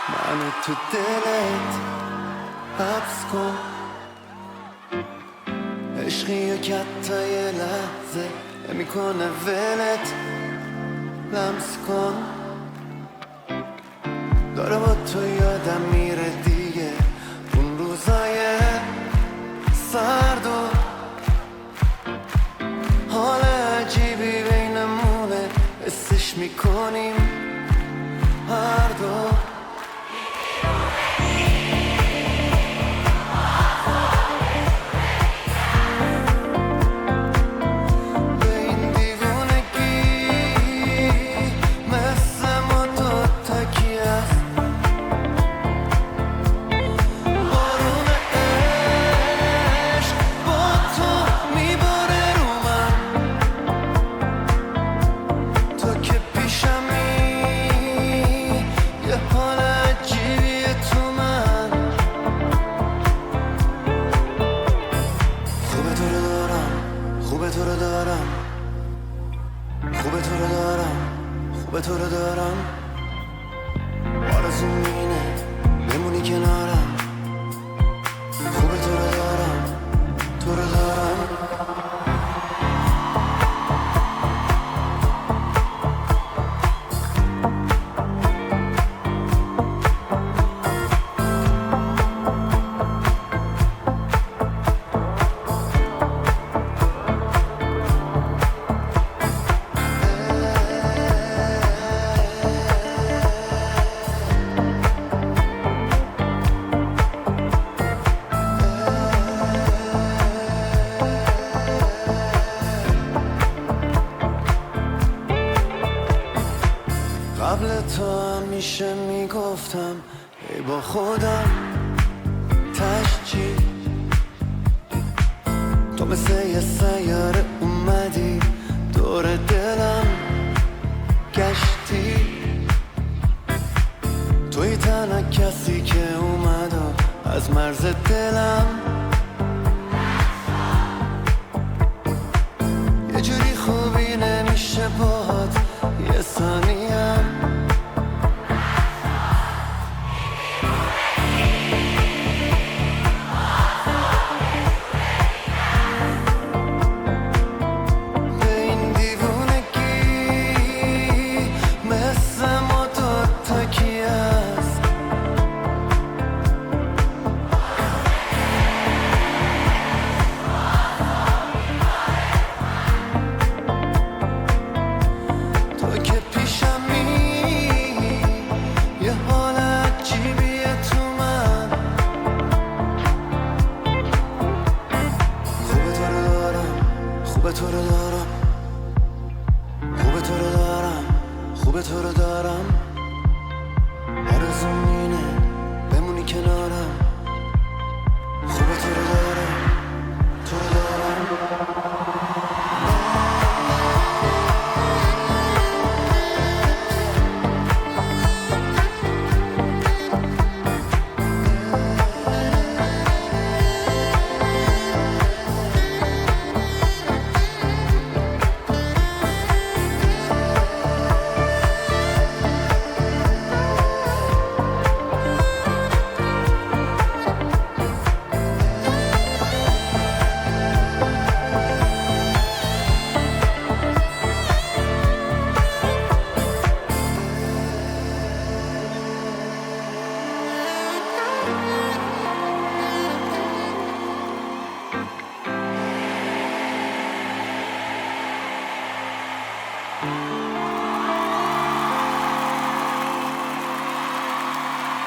منو تو دلت حبس کن، عشقی که حتی یه لحظه نمیکنه ولت، لمس کن. داره با تو یادم میره دیگه اون روزای سرد و حال عجیبی بینمونه، حسش میکنیم هر دو. خوبه تو رو دارم، خوبه تو رو دارم، خوبه تو رو دارم. آرزوم اینه بمونی کنارم، خوبه تو رو دارم، تو رو دارم. قبل تو همیشه میگفتم ای با خودم تشجی، تو مثل یه سیاره اومدی دور دلم گشتی، توی تنها کسی که اومد و از مرز دلم یه جوری خوبی نمیشه باهات یه ثانیم. خوبه تو رو دارم، خوبه تو رو دارم، خوبه تو رو دارم. آرزوم اینه بمونی کنارم،